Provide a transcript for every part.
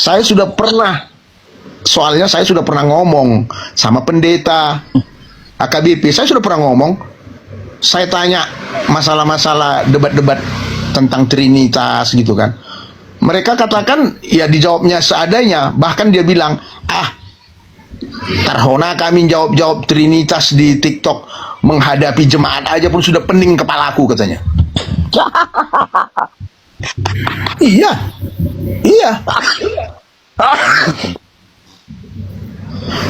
Saya sudah pernah, soalnya saya sudah pernah ngomong sama pendeta AKBP. Saya sudah pernah ngomong. Saya tanya masalah-masalah debat-debat tentang Trinitas gitu kan. Mereka katakan ya dijawabnya seadanya. Bahkan dia bilang, tarhona kami jawab Trinitas di TikTok, menghadapi jemaat aja pun sudah pening kepalaku katanya. Iya, iya.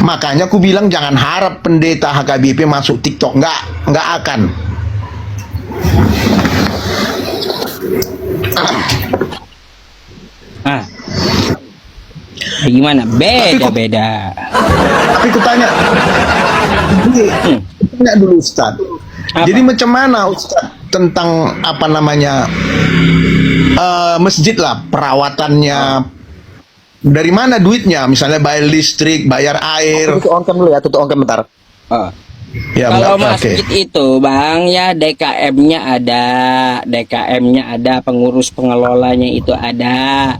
Makanya aku bilang jangan harap pendeta HKBP masuk TikTok, nggak akan. Gimana? Beda. Tapi aku tanya dulu Ustaz. Jadi macam mana Ustaz tentang apa namanya masjid lah, perawatannya, dari mana duitnya, misalnya bayar listrik, bayar air. Tutup on cam dulu ya, tutup on cam bentar. Ya, kalau oke. masjid itu Bang ya, DKM-nya ada, pengurus pengelolanya itu ada.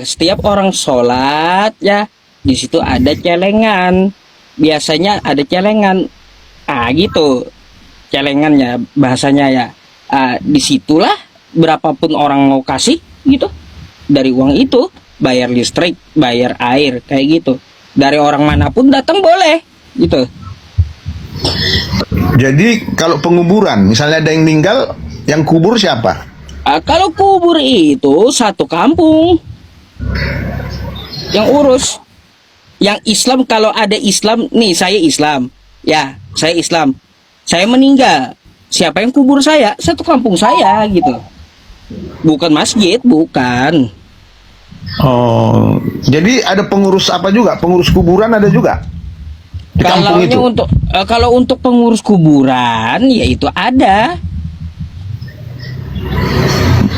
Setiap orang sholat ya, di situ ada celengan. Biasanya ada celengan. Gitu. Celengannya bahasanya ya. Disitulah berapapun orang mau kasih gitu. Dari uang itu bayar listrik, bayar air kayak gitu. Dari orang manapun datang boleh gitu. Jadi kalau penguburan, misalnya ada yang meninggal, yang kubur siapa? Kalau kubur itu satu kampung yang urus. Yang Islam, kalau ada Islam nih, saya Islam ya, saya meninggal, siapa yang kubur saya? Satu kampung saya gitu, bukan masjid, bukan. Oh, jadi ada pengurus apa juga? Pengurus kuburan ada juga di kampung itu? Kalau untuk pengurus kuburan ya itu ada.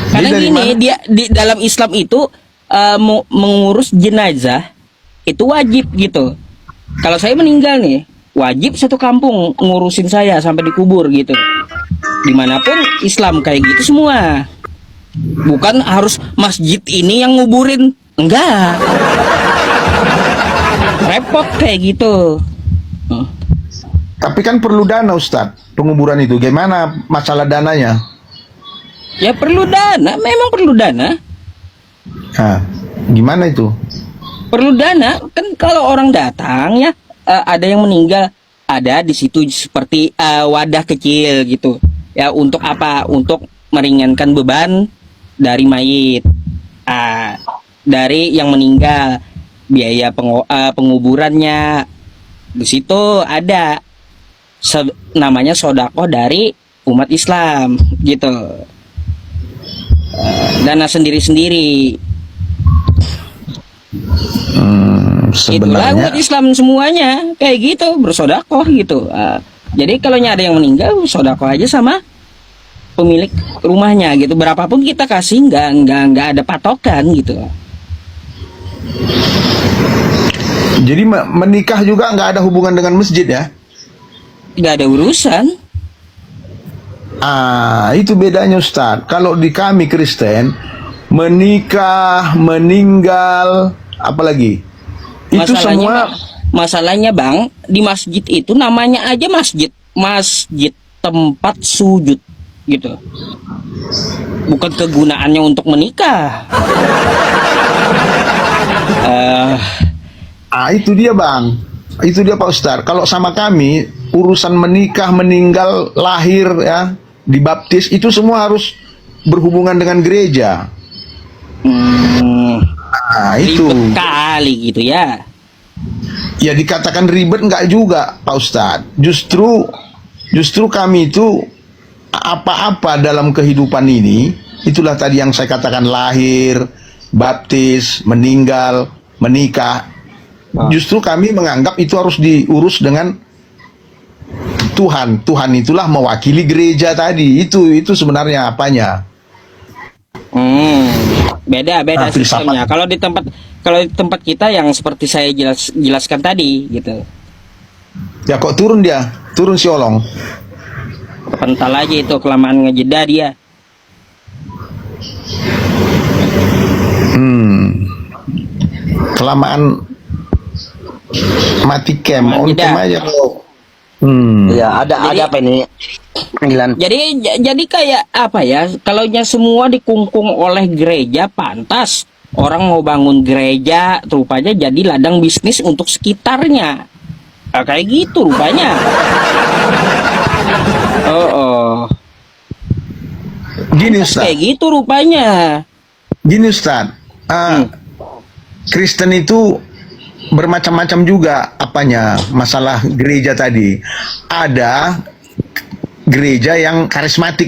Karena gini, dia di dalam Islam itu mengurus jenazah itu wajib gitu. Kalau saya meninggal nih, wajib satu kampung ngurusin saya sampai dikubur gitu. Dimanapun Islam kayak gitu semua. Bukan harus masjid ini yang nguburin, enggak. Repot kayak gitu. Tapi kan perlu dana Ustadz, penguburan itu. Gimana masalah dananya? Ya perlu dana, memang perlu dana. Gimana itu? Perlu dana, kan kalau orang datang ya, ada yang meninggal, ada di situ seperti wadah kecil gitu. Ya untuk apa? Untuk meringankan beban dari mayit, dari yang meninggal, biaya penguburannya. Di situ ada namanya sodakoh dari umat Islam gitu. Dana sendiri-sendiri. Itulah umat Islam semuanya kayak gitu, bersodakoh gitu. Jadi kalau ada yang meninggal, sodakoh aja sama pemilik rumahnya gitu. Berapapun kita kasih, nggak ada patokan gitu. Jadi menikah juga nggak ada hubungan dengan masjid ya? Nggak ada urusan. Itu bedanya Ustadz. Kalau di kami Kristen, menikah, meninggal, apalagi itu masalahnya Bang, di masjid itu namanya aja masjid tempat sujud gitu, bukan kegunaannya untuk menikah. Itu dia Bang, itu dia Pak Ustadz. Kalau sama kami urusan menikah, meninggal, lahir ya, dibaptis, itu semua harus berhubungan dengan gereja. Itu ribet kali gitu ya. Ya dikatakan ribet enggak juga Pak Ustadz. Justru kami itu apa-apa dalam kehidupan ini, itulah tadi yang saya katakan, lahir, baptis, meninggal, menikah. Justru kami menganggap itu harus diurus dengan Tuhan. Tuhan itulah mewakili gereja tadi. Itu sebenarnya apanya. Beda sistemnya. Kalau di tempat kita yang seperti saya jelaskan tadi gitu. Ya kok turun si Olong. Pental aja itu, kelamaan ngejeda dia. kelamaan mati cam, on Tidak. cam aja kok. Iya, ada Jadi- apa ini? Panggilan. Jadi kayak apa ya? Kalau semua dikungkung oleh gereja, pantas orang mau bangun gereja, rupanya jadi ladang bisnis untuk sekitarnya. Ah, kayak gitu rupanya. Oh. Gini Ustaz, Kayak gitu rupanya. gini Ustaz. Kristen itu bermacam-macam juga apanya, masalah gereja tadi. Ada gereja yang karismatik.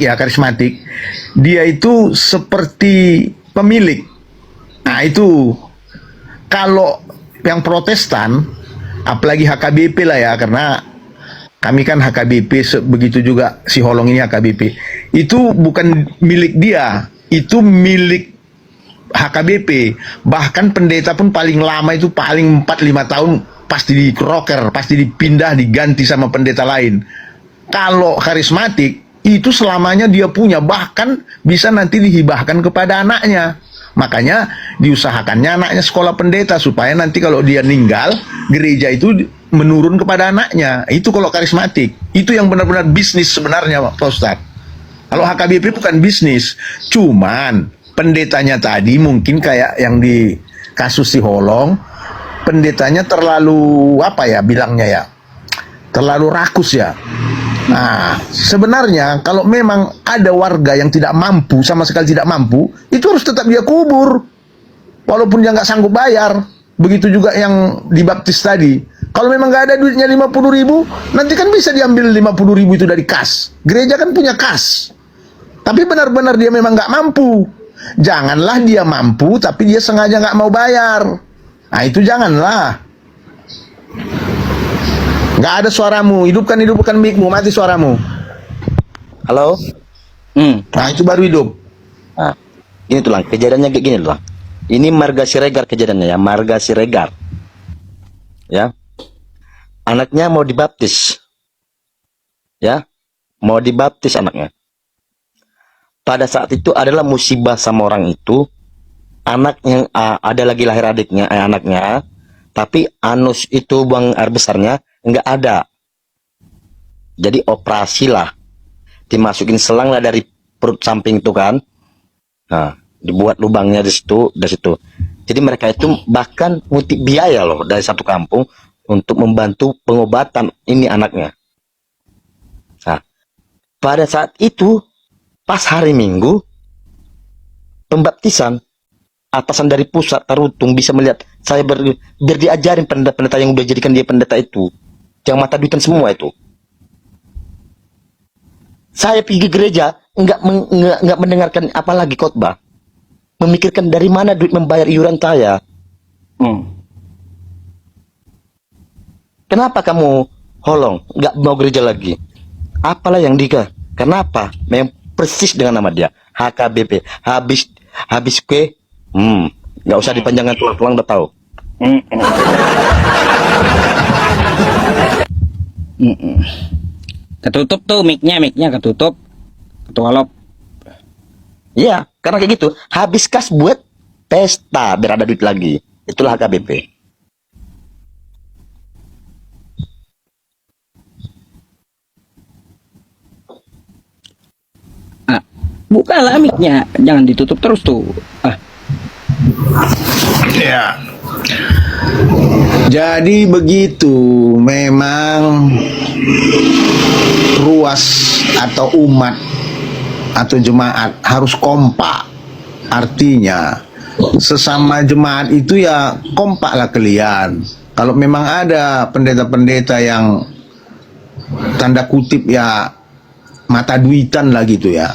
Dia itu seperti pemilik. Nah itu, kalau yang Protestan, apalagi HKBP lah ya, karena kami kan HKBP, begitu juga si Holong ini HKBP. Itu bukan milik dia, itu milik HKBP. Bahkan pendeta pun paling lama itu paling 4-5 tahun pasti dikeroker, pasti dipindah, diganti sama pendeta lain. Kalau karismatik itu selamanya dia punya, bahkan bisa nanti dihibahkan kepada anaknya. Makanya diusahakannya anaknya sekolah pendeta supaya nanti kalau dia meninggal, gereja itu menurun kepada anaknya. Itu kalau karismatik. Itu yang benar-benar bisnis sebenarnya, Pak Ustadz. Kalau HKBP bukan bisnis, cuman pendetanya tadi mungkin kayak yang di kasus si Holong, pendetanya terlalu apa ya bilangnya ya, terlalu rakus ya. Nah, sebenarnya kalau memang ada warga yang tidak mampu, sama sekali tidak mampu, itu harus tetap dia kubur, walaupun dia nggak sanggup bayar. Begitu juga yang dibaptis tadi. Kalau memang nggak ada duitnya 50.000, nanti kan bisa diambil 50.000 itu dari kas. Gereja kan punya kas. Tapi benar-benar dia memang nggak mampu. Janganlah dia mampu, tapi dia sengaja nggak mau bayar. Nah itu janganlah. Nggak ada suaramu. Hidupkan mic-mu, mati suaramu. Halo. Nah itu baru hidup. Nah, ini tuh lang, kejadiannya kayak gini lah. Ini Marga Siregar kejadiannya ya, Marga Siregar. Ya. Anaknya mau dibaptis. Ya. Mau dibaptis anaknya. Pada saat itu adalah musibah sama orang itu. Anak yang ada lagi lahir adiknya, anaknya. Tapi anus itu buang air besarnya nggak ada. Jadi operasi lah. Dimasukin selang lah dari perut samping itu kan. Nah, dibuat lubangnya di situ. Jadi mereka itu bahkan ngutip biaya loh dari satu kampung untuk membantu pengobatan ini anaknya. Nah, pada saat itu pas hari Minggu pembaptisan, atasan dari pusat Tarutung bisa melihat saya biar diajarin pendeta-pendeta yang udah jadikan dia pendeta itu, yang mata duitan semua itu. Saya pergi gereja nggak mendengarkan apa lagi khotbah, memikirkan dari mana duit membayar iuran saya. Kenapa kamu Holong nggak mau gereja lagi? Apalah yang Dika? Kenapa? Memang persis dengan nama dia, HKBP. Habis ke, nggak usah dipanjangkan, tulang udah tahu. Ketutup tuh mic-nya ketutup. Ketua Lop. Iya, karena kayak gitu. Habis kas buat pesta biar ada duit lagi. Itulah HKBP. Bukalah mic-nya, jangan ditutup terus tuh. Ya. Jadi begitu, memang ruas atau umat atau jemaat harus kompak. Artinya sesama jemaat itu ya kompaklah kalian. Kalau memang ada pendeta-pendeta yang tanda kutip ya mata duitan lah gitu ya,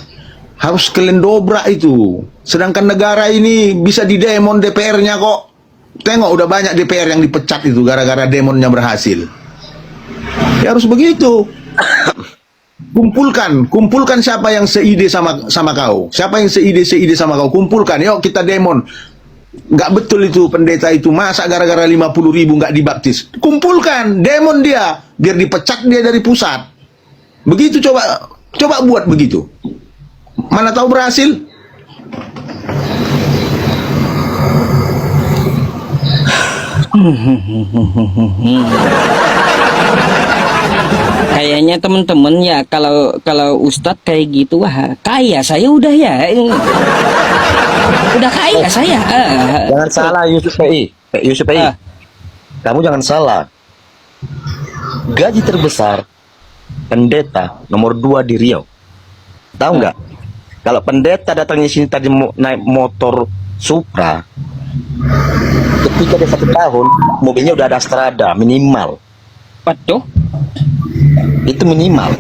harus kalian dobrak itu. Sedangkan negara ini bisa didemon DPR-nya kok. Tengok udah banyak DPR yang dipecat itu gara-gara demonnya berhasil. Ya harus begitu. Kumpulkan siapa yang seide sama kau. Siapa yang seide sama kau, kumpulkan. Yuk kita demon. Nggak betul itu pendeta itu, masa gara-gara 50.000 nggak dibaptis. Kumpulkan, demon dia, biar dipecat dia dari pusat. Begitu coba buat begitu. Mana tahu berhasil? Kayaknya temen-temen ya, kalau kalau Ustadz kayak gitu, wah kaya saya udah ya. Udah kaya saya. Jangan salah Yusuf PI. Yusuf PI. Ah. Kamu jangan salah. Gaji terbesar pendeta nomor 2 di Riau. Tahu nggak? Kalau pendeta datangnya sini tadi naik motor Supra, ketika dia 1 tahun, mobilnya udah ada Strada minimal. Waduh. Itu minimal.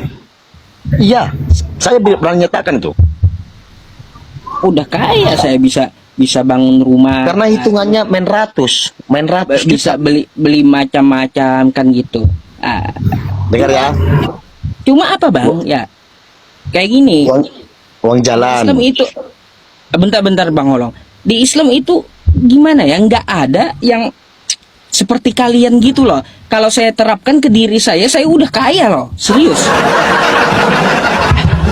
Iya, saya berani nyatakan itu. Udah kaya saya, bisa bangun rumah. Karena hitungannya main ratus bisa juta. beli macam-macam kan gitu. Ah, Dengar ya, cuma apa bang? Ya kayak gini. uang jalan. Islam itu, bentar-bentar bang Holong. Di Islam itu gimana ya? Nggak ada yang seperti kalian gitu loh. Kalau saya terapkan ke diri saya udah kaya loh, serius.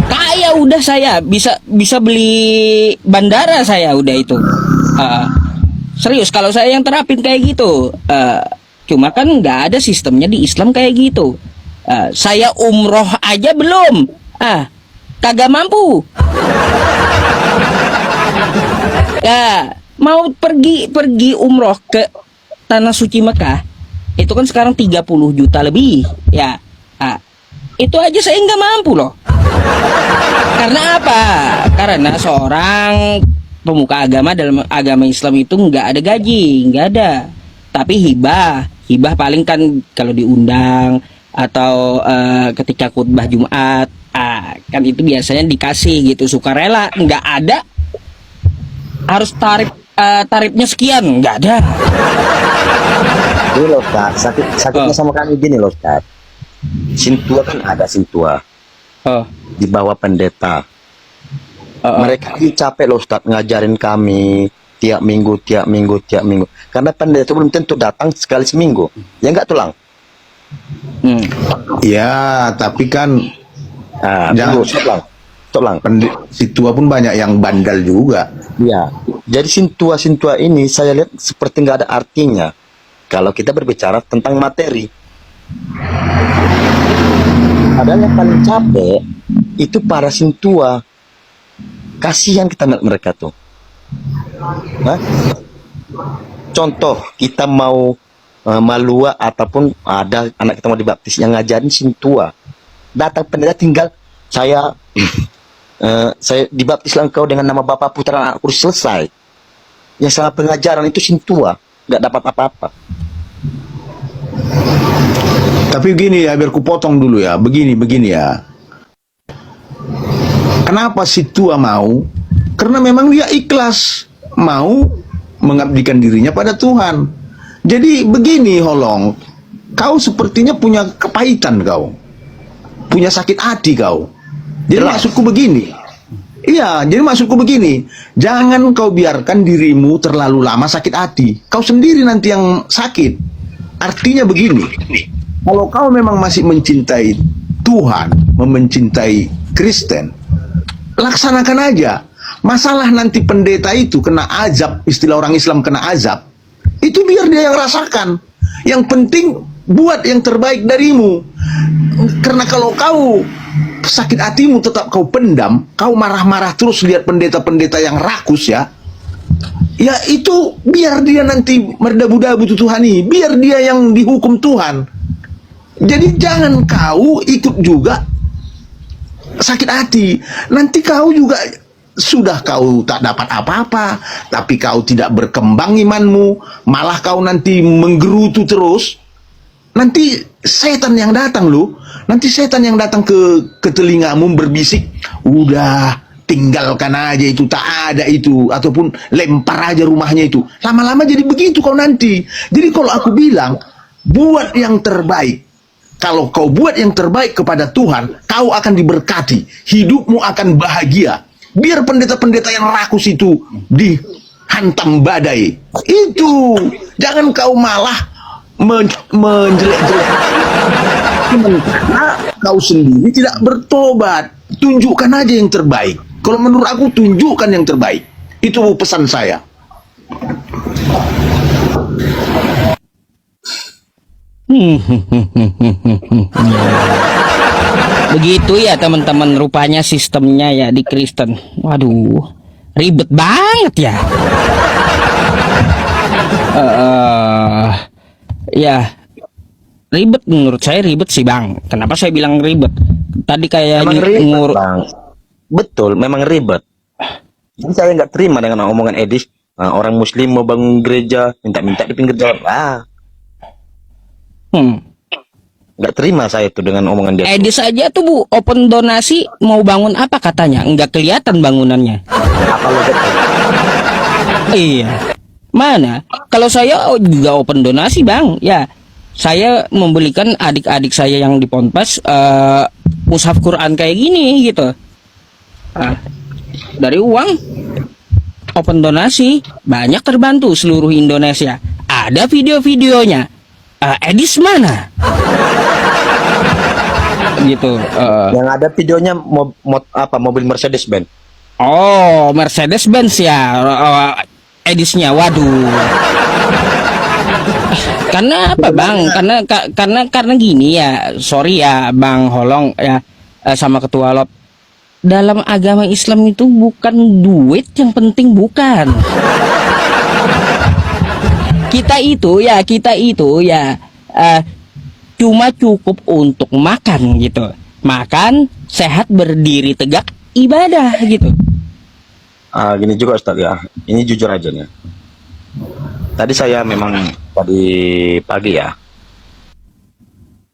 Kaya udah saya, bisa beli bandara saya udah itu. Serius kalau saya yang terapin kayak gitu. Cuma kan nggak ada sistemnya di Islam kayak gitu. Saya umroh aja belum. Kagak mampu. Ya, mau pergi umroh ke tanah suci Mekah, itu kan sekarang 30 juta lebih. Ya, itu aja saya nggak mampu loh. Karena apa? Karena seorang pemuka agama dalam agama Islam itu nggak ada gaji, nggak ada. Tapi hibah paling kan kalau diundang atau ketika khutbah Jumat, kan itu biasanya dikasih gitu, sukarela. Nggak ada harus tarifnya sekian, nggak ada. Ini loh Kak, sakitnya sama kami gini loh Kak. Sintua kan ada Sintua di bawah pendeta. Mereka ini capek loh Ustaz ngajarin kami tiap minggu. Karena pendeta belum tentu datang sekali seminggu. Ya enggak tulang? Ya, tapi kan Jangan jangan tulang. situa pun banyak yang bandal juga. Ya, jadi sintua ini saya lihat seperti nggak ada artinya kalau kita berbicara tentang materi. Padahal yang paling capek itu para sintua. Kasihan kita melihat mereka tuh. Contoh, kita mau malua ataupun ada anak kita mau dibaptis, yang ngajarin sintua. Datang pendeta tinggal saya dibaptislah engkau dengan nama Bapa Putra Anak Kudus, selesai. Yang salah pengajaran itu sintua, nggak dapat apa-apa. Tapi begini ya, biar ku potong dulu ya. Begini ya. Kenapa si tua mau? Karena memang dia ikhlas mau mengabdikan dirinya pada Tuhan. Jadi begini Holong, kau sepertinya punya kepahitan kau. Punya sakit hati kau. Jadi maksudku begini. Iya, jadi maksudku begini. Jangan kau biarkan dirimu terlalu lama sakit hati. Kau sendiri nanti yang sakit. Artinya begini. Kalau kau memang masih mencintai Tuhan, mencintai Kristen, laksanakan aja. Masalah nanti pendeta itu kena azab, istilah orang Islam kena azab, itu biar dia yang rasakan. Yang penting buat yang terbaik darimu. Karena kalau kau sakit hatimu tetap kau pendam, kau marah-marah terus lihat pendeta-pendeta yang rakus ya itu biar dia nanti merdabu-dabu Tuhani, biar dia yang dihukum Tuhan. Jadi jangan kau ikut juga sakit hati. Nanti kau juga sudah kau tak dapat apa-apa, tapi kau tidak berkembang imanmu, malah kau nanti menggerutu terus. Nanti setan yang datang loh. Nanti setan yang datang ke telingamu berbisik, udah tinggalkan aja itu, tak ada itu, ataupun lempar aja rumahnya itu. Lama-lama jadi begitu kau nanti. Jadi kalau aku bilang, buat yang terbaik. Kalau kau buat yang terbaik kepada Tuhan, kau akan diberkati. Hidupmu akan bahagia. Biar pendeta-pendeta yang rakus itu dihantam badai. Itu. Jangan kau malah menjelek-jelek. Karena kau sendiri tidak bertobat. Tunjukkan aja yang terbaik. Kalau menurut aku, tunjukkan yang terbaik. Itu pesan saya. Begitu ya teman-teman, rupanya sistemnya ya di Kristen. Waduh, ribet banget ya. Ya, ribet, menurut saya ribet sih Bang. Kenapa saya bilang ribet? Tadi kayak Memang ribet, Bang. Betul, memang ribet. Jadi saya nggak terima dengan omongan Edis. Orang Muslim mau bangun gereja, minta-minta di pinggir jalan. Nggak terima saya itu dengan omongan dia. Edis aja tuh Bu, open donasi mau bangun apa katanya? Nggak kelihatan bangunannya. Apa lo betul? Iya. Mana? Kalau saya juga open donasi Bang. Ya, saya membelikan adik-adik saya yang di Ponpes mushaf Quran kayak gini gitu. Dari uang open donasi, banyak terbantu seluruh Indonesia. Ada video-videonya. Edis mana? Gitu. Yang ada videonya mobil Mercedes Benz. Oh, Mercedes Benz ya. Edisnya, waduh. Karena apa Bang? Karena gini ya. Sorry ya Bang Holong ya, sama Ketua Lop. Dalam agama Islam itu bukan duit yang penting, bukan. Kita itu ya cuma cukup untuk makan gitu. Makan, sehat, berdiri tegak, ibadah gitu. Gini juga Ustaz ya. Ini jujur aja nih. Tadi saya memang tadi pagi ya.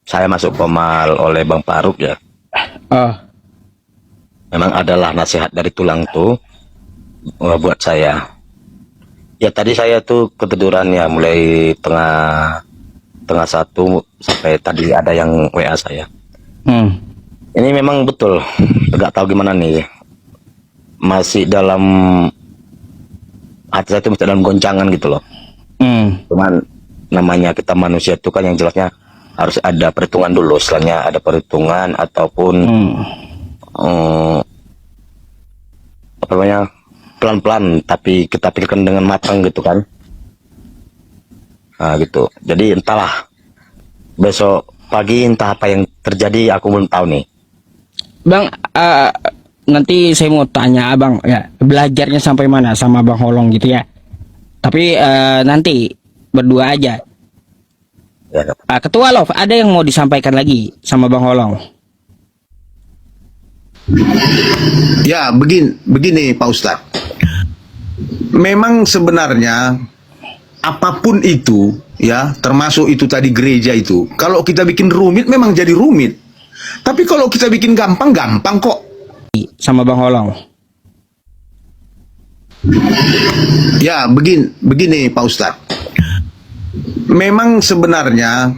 Saya masuk Komal oleh Bang Faruk ya. Memang adalah nasihat dari tulang tuh buat saya. Ya tadi saya tuh ketiduran ya mulai tengah satu sampai tadi ada yang WA saya. Ini memang betul, nggak tahu gimana nih. Masih dalam hati saya itu masih dalam goncangan gitu loh. Cuman namanya kita manusia itu kan yang jelasnya harus ada perhitungan dulu. Setelahnya ada perhitungan ataupun apa namanya, pelan-pelan tapi kita pikirkan dengan matang gitu kan. Gitu. Jadi entahlah besok pagi entah apa yang terjadi, aku belum tahu nih Bang. Nanti saya mau tanya Abang ya, belajarnya sampai mana sama Bang Holong gitu ya. Tapi nanti berdua aja ya. Ketua Love, ada yang mau disampaikan lagi sama Bang Holong? Ya, begini Pak Ustadz. Memang sebenarnya apapun itu ya, termasuk itu tadi gereja itu, kalau kita bikin rumit memang jadi rumit. Tapi kalau kita bikin gampang kok. Sama Bang Holong. Ya, begini Pak Ustadz. Memang sebenarnya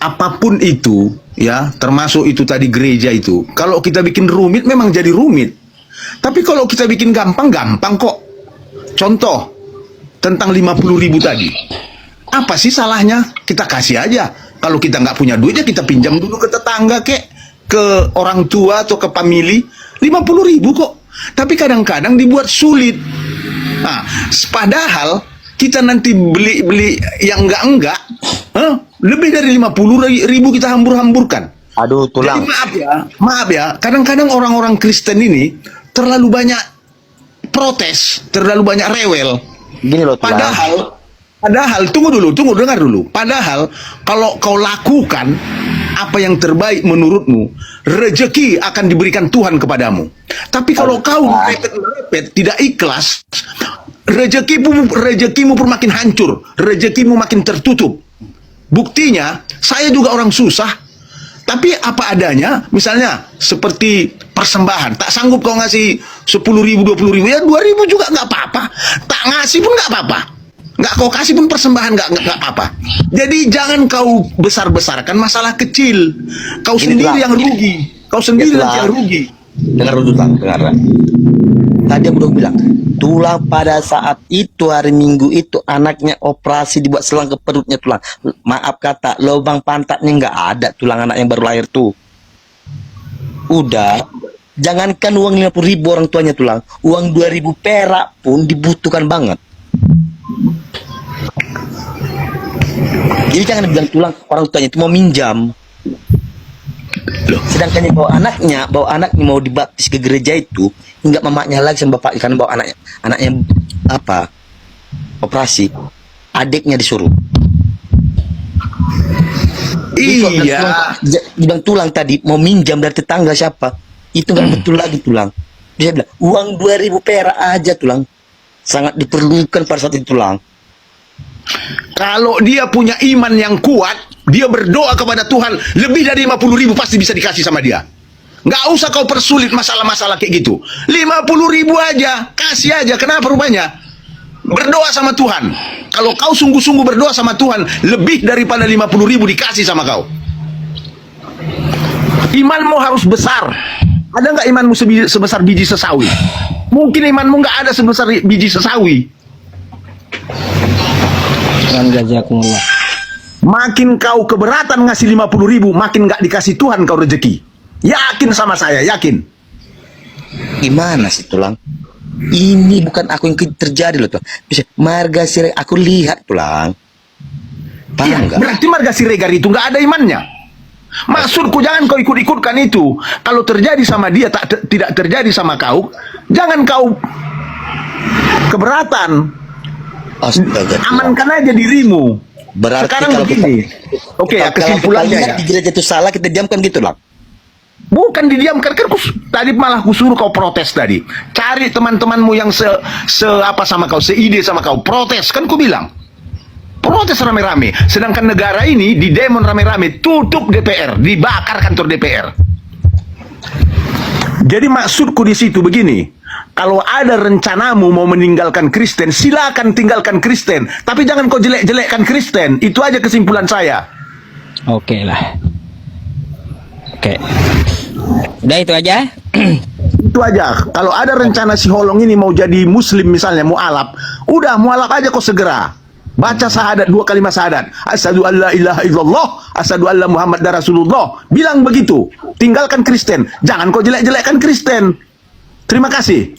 apapun itu ya, termasuk itu tadi gereja itu, kalau kita bikin rumit memang jadi rumit. Tapi kalau kita bikin gampang kok. Contoh tentang 50.000 tadi, apa sih salahnya? Kita kasih aja. Kalau kita nggak punya duit ya kita pinjam dulu ke tetangga kek, ke orang tua atau ke family. 50.000 kok. Tapi kadang-kadang dibuat sulit. Padahal kita nanti beli yang enggak, lebih dari 50.000 kita hambur-hamburkan. Aduh, tulang. Jadi maaf ya, kadang-kadang orang-orang Kristen ini terlalu banyak protes, terlalu banyak rewel. Gini loh, tulang. Padahal tunggu dengar dulu. Padahal kalau kau lakukan apa yang terbaik menurutmu, rezeki akan diberikan Tuhan kepadamu. Tapi kalau kau merepet tidak ikhlas, rezekimu pun makin hancur, rezekimu makin tertutup. Buktinya, saya juga orang susah, tapi apa adanya. Misalnya seperti persembahan, tak sanggup kau ngasih 10.000, 20.000, ya 2.000 juga nggak apa-apa. Tak ngasih pun nggak apa-apa. Nggak kau kasih pun persembahan nggak apa-apa. Jadi jangan kau besar-besarkan masalah kecil. Kau sendiri yang rugi. Kau sendiri yang rugi. Dengar dulu, dengar. Tadi aku udah bilang, tulang pada saat itu hari Minggu itu anaknya operasi dibuat selang ke perutnya tulang. Maaf kata, lubang pantatnya nggak ada tulang anak yang baru lahir tuh. Udah, jangankan uang 50.000 orang tuanya tulang, uang 2.000 perak pun dibutuhkan banget. Jadi jangan bilang tulang orang tuanya itu mau minjam. Loh, sedangkan yang bawa anaknya mau dibaptis ke gereja itu, enggak mamanya lagi sama bapaknya, karena bawa anaknya apa? Operasi. Adiknya disuruh. Iya. Dibilang tulang tadi mau minjam dari tetangga siapa? Itu nggak betul lagi tulang. Dia bilang uang 2.000 perak aja tulang. Sangat diperlukan pada saat itu tulang. Kalau dia punya iman yang kuat, dia berdoa kepada Tuhan, lebih dari 50.000 pasti bisa dikasih sama dia. Nggak usah kau persulit masalah-masalah kayak gitu. 50.000 aja, kasih aja. Kenapa rupanya? Berdoa sama Tuhan. Kalau kau sungguh-sungguh berdoa sama Tuhan, lebih daripada 50.000 dikasih sama kau. Imanmu harus besar. Ada nggak imanmu sebesar biji sesawi? Mungkin imanmu nggak ada sebesar biji sesawi. Jazakumullah. Makin kau keberatan ngasih 50.000, makin nggak dikasih Tuhan kau rezeki. Yakin sama saya, yakin. Gimana sih tulang? Ini bukan aku yang terjadi loh tuh. Marga Siregar aku lihat tulang. Paham Iya, nggak? berarti Marga Siregar itu nggak ada imannya. Maksudku jangan kau ikut-ikutkan itu. Kalau terjadi sama dia tidak terjadi sama kau, jangan kau keberatan. Astaga. Tulang. Amankan aja dirimu. Berarti Sekarang kalau begini. Oke, ya, kalau kita kesimpulannya lihat ya. di gereja itu salah, kita diamkan gitu lah. Bukan didiamkan, kan tadi malah kusuruh kau protes tadi. Cari teman-temanmu yang apa sama kau, seide sama kau, protes, kan ku bilang. Protes rame-rame. Sedangkan negara ini di demon rame-rame, tutup DPR, dibakar kantor DPR. Jadi maksudku di situ begini, kalau ada rencanamu mau meninggalkan Kristen, silakan tinggalkan Kristen, tapi jangan kau jelek-jelekkan Kristen. Itu aja kesimpulan saya. Oke lah. Oke. Udah itu aja. Itu aja. Kalau ada rencana si Holong ini mau jadi muslim misalnya, mualaf, udah mualaf aja kok segera. Baca syahadat, 2 kalimat syahadat. Asyhadu an la ilaha illallah, asyhadu anna Muhammad Rasulullah. Bilang begitu. Tinggalkan Kristen. Jangan kau jelek-jelekkan Kristen. Terima kasih.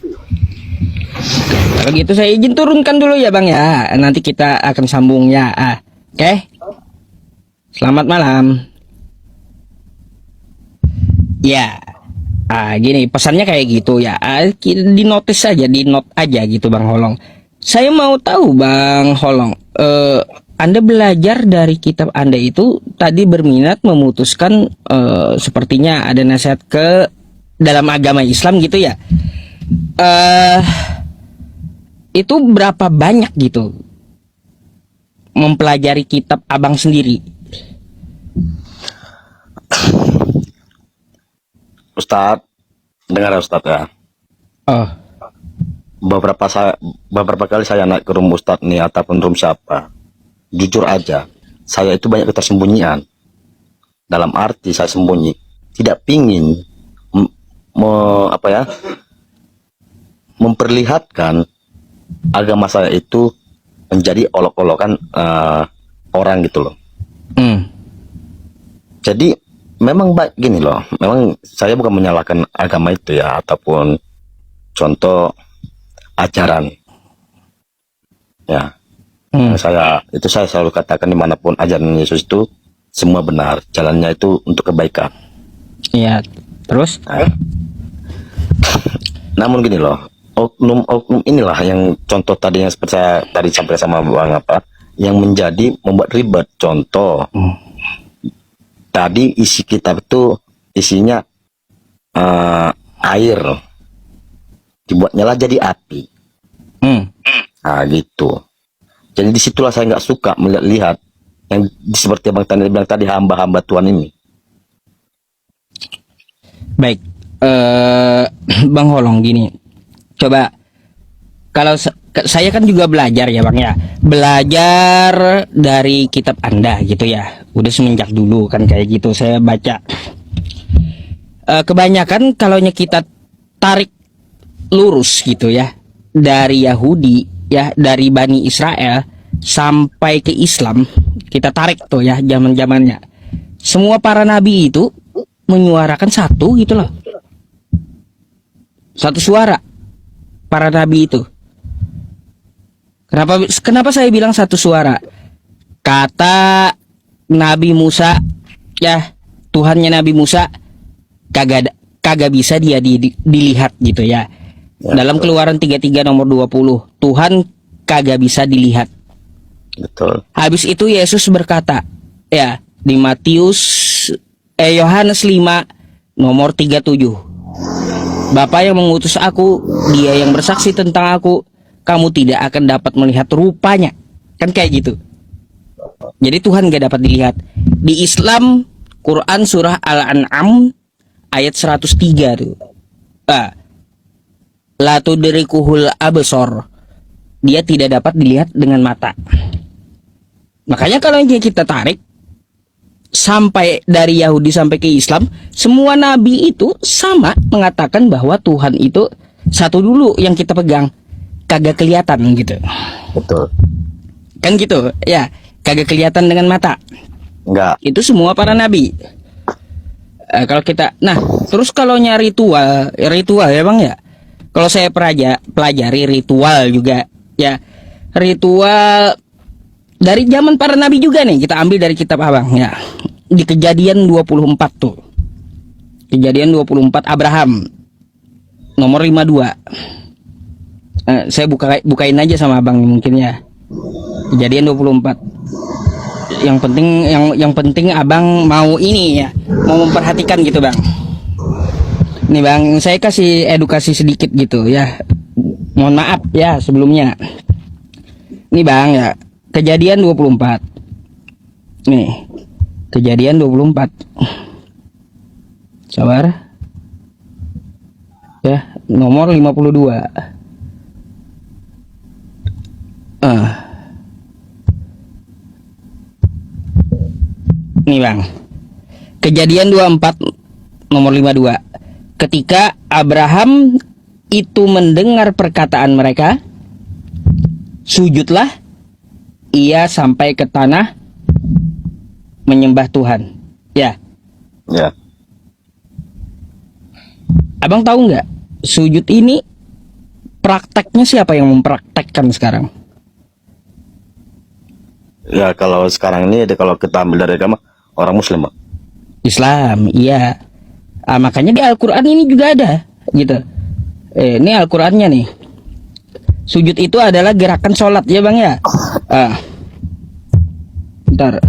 Kalau gitu saya izin turunkan dulu ya Bang ya. Nanti kita akan sambung ya. Oke. Selamat malam. Ya. Gini pesannya kayak gitu ya. Di notice aja, di note aja gitu Bang Holong. Saya mau tahu Bang Holong, Anda belajar dari kitab Anda itu tadi berminat memutuskan sepertinya ada nasihat ke dalam agama Islam gitu ya. Itu berapa banyak gitu mempelajari kitab Abang sendiri? Ustadz, dengar ya Ustadz ya. Oh, Beberapa kali saya naik ke room Ustadz nih ataupun room siapa, jujur aja, saya itu banyak ketersembunyian. Dalam arti saya sembunyi, tidak pingin memperlihatkan agama saya itu menjadi olok-olokan orang gitu loh. Jadi memang baik gini loh, memang saya bukan menyalahkan agama itu ya, ataupun contoh ajaran ya. Saya selalu katakan dimanapun ajaran Yesus itu semua benar, jalannya itu untuk kebaikan. iya. Terus? Namun gini loh, oknum inilah yang contoh tadi yang seperti saya tadi sampai sama Bang yang membuat ribet. Contoh tadi isi kitab itu isinya air, dibuatnya lah jadi api. Nah gitu. Jadi disitulah saya nggak suka melihat yang seperti Bang Tani bilang tadi, hamba-hamba Tuhan ini. Baik, Bang Holong gini, coba kalau saya kan juga belajar ya Bang ya, belajar dari kitab Anda gitu ya, udah semenjak dulu kan kayak gitu saya baca. Kebanyakan kalaunya kita tarik lurus gitu ya, dari Yahudi ya, dari Bani Israel sampai ke Islam, kita tarik tuh ya zaman-zamannya, semua para nabi itu menyuarakan satu gitu loh, satu suara para nabi itu. Kenapa saya bilang satu suara? Kata Nabi Musa, ya Tuhannya Nabi Musa kagak bisa dia dilihat gitu ya. Ya, Dalam betul. Keluaran 33 nomor 20, Tuhan kagak bisa dilihat. Betul. Habis itu Yesus berkata, ya di Yohanes 5 nomor 37. Bapa yang mengutus aku, dia yang bersaksi tentang aku, kamu tidak akan dapat melihat rupanya. Kan kayak gitu. Jadi Tuhan gak dapat dilihat. Di Islam, Quran surah Al-An'am ayat 103 tuh. La tudrikuhul absor. Dia tidak dapat dilihat dengan mata. Makanya kalau kita tarik sampai dari Yahudi sampai ke Islam, semua nabi itu sama mengatakan bahwa Tuhan itu satu dulu yang kita pegang, kagak kelihatan gitu. Betul. Kan gitu, ya, kagak kelihatan dengan mata. Enggak. Itu semua para nabi. Kalau kita, nah, terus kalau nyari ritual ya Bang ya. Kalau saya pelajari ritual juga, ya, ritual dari zaman para nabi juga nih, kita ambil dari kitab Abang ya. Di Kejadian 24 tuh. Kejadian 24 Abraham nomor 52. Saya bukain aja sama Abang mungkin ya. Kejadian 24. Yang penting Abang mau ini ya, mau memperhatikan gitu Bang. Nih Bang, saya kasih edukasi sedikit gitu ya. Mohon maaf ya sebelumnya. Nih Bang ya, Kejadian 24. Nih, Kejadian 24. Sabar. Ya, nomor 52. Nih Bang. Kejadian 24 nomor 52. Ketika Abraham itu mendengar perkataan mereka, sujudlah ia sampai ke tanah menyembah Tuhan. Ya. Ya. Abang tahu nggak? Sujud ini prakteknya siapa yang mempraktekkan sekarang? Ya kalau sekarang ini kalau kita ambil dari agama orang Muslim, Bang. Islam, iya. Makanya di Al-Quran ini juga ada, gitu. Ini Al-Qurannya nih. Sujud itu adalah gerakan sholat, ya Bang ya. Bentar.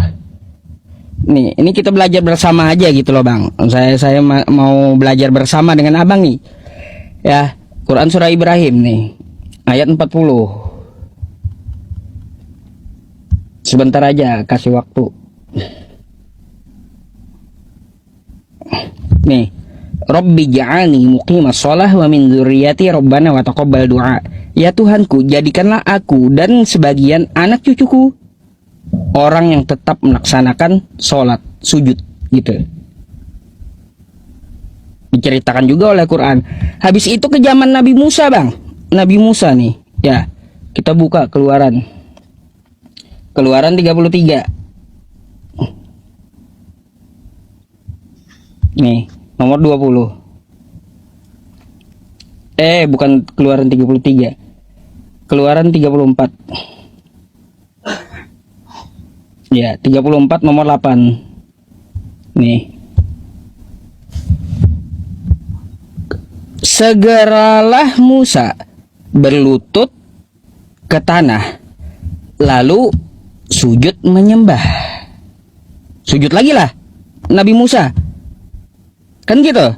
Nih, ini kita belajar bersama aja gitu loh Bang. Saya mau belajar bersama dengan Abang nih. Ya, Quran surah Ibrahim nih, ayat 40. Sebentar aja, kasih waktu. Nih, Rabbi ja'alni muqimas shalah wa min dzurriyyati rabbana wa taqabbal du'a. Ya Tuhanku, jadikanlah aku dan sebagian anak cucuku orang yang tetap melaksanakan sholat, sujud, gitu. Diceritakan juga oleh Quran. Habis itu ke zaman Nabi Musa Bang. Nabi Musa nih, ya. Kita buka Keluaran 33. Nih, nomor 20. Bukan Keluaran 33. Keluaran 34. Ya, 34 nomor 8. Nih. Segeralah Musa berlutut ke tanah, lalu sujud menyembah. Sujud lagi lah Nabi Musa. Kan gitu.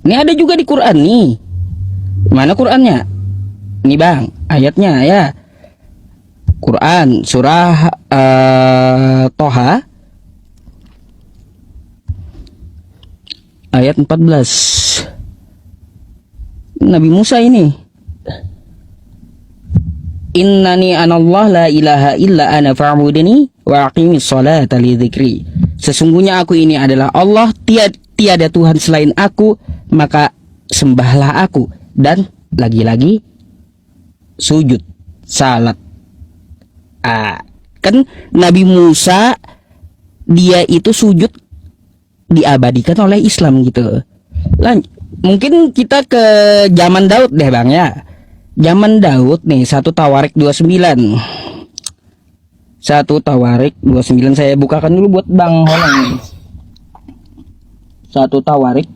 Ini ada juga di Quran nih. Mana Qurannya? Nih Bang, ayatnya ya. Quran surah Toha ayat 14. Nabi Musa ini, Innani anallah la ilaha illa ana fa'budni wa aqimis salata li dzikri. Sesungguhnya aku ini adalah Allah, tiada Tuhan selain aku, maka sembahlah aku. Dan lagi-lagi sujud, salat. Kan Nabi Musa dia itu sujud diabadikan oleh Islam gitu. Mungkin kita ke zaman Daud deh Bang ya. Zaman Daud nih, 1 Tawarik 29. 1 Tawarik 29, saya bukakan dulu buat Bang Holong. 1 Tawarik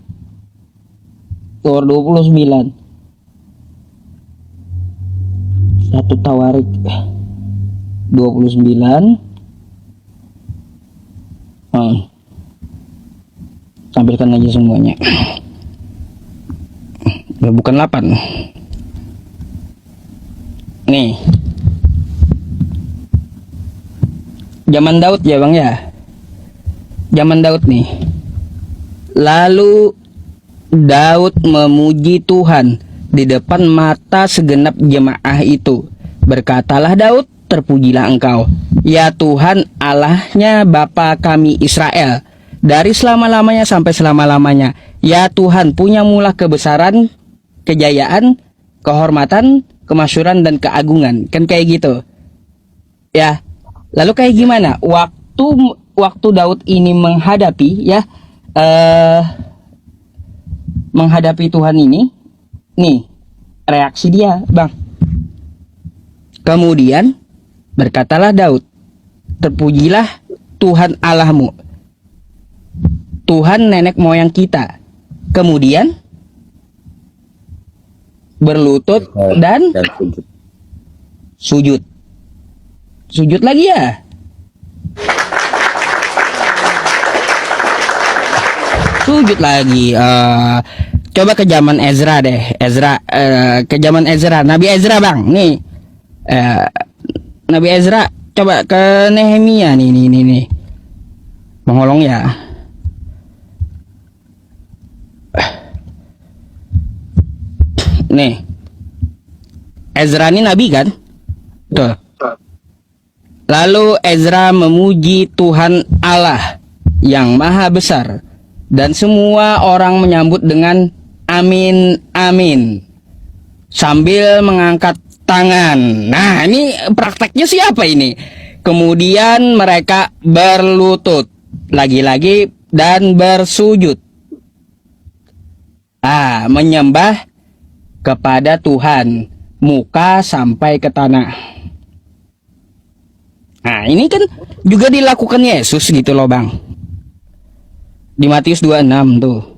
nomor 29. 1 Tawarik 29. Tampilkan aja semuanya. Bukan 8. Nih. Zaman Daud ya Bang ya. Zaman Daud nih. Lalu Daud memuji Tuhan di depan mata segenap jemaah itu. Berkatalah Daud, terpujilah Engkau, ya Tuhan Allahnya Bapa kami Israel, dari selama-lamanya sampai selama-lamanya. Ya Tuhan, punyamulah kebesaran, kejayaan, kehormatan, kemasyhuran dan keagungan. Kan kayak gitu. Ya. Lalu kayak gimana? Waktu Daud ini menghadapi menghadapi Tuhan ini, nih reaksi dia, Bang. Kemudian berkatalah Daud, terpujilah Tuhan Allahmu, Tuhan nenek moyang kita. Kemudian berlutut dan sujud. Sujud lagi ya. Sujud lagi. Coba ke zaman Ezra deh. Ke zaman Ezra. Nabi Ezra Bang. Nih. Nabi Ezra. Coba ke Nehemia nih. Mengolong ya. Nih. Ezra ini nabi kan? Tuh. Lalu Ezra memuji Tuhan Allah yang maha besar, dan semua orang menyambut dengan amin, amin, sambil mengangkat tangan. Nah, ini prakteknya siapa ini? Kemudian mereka berlutut lagi-lagi dan bersujud. Menyembah kepada Tuhan, muka sampai ke tanah. Nah, ini kan juga dilakukan Yesus gitu loh Bang. Di Matius 26 tuh.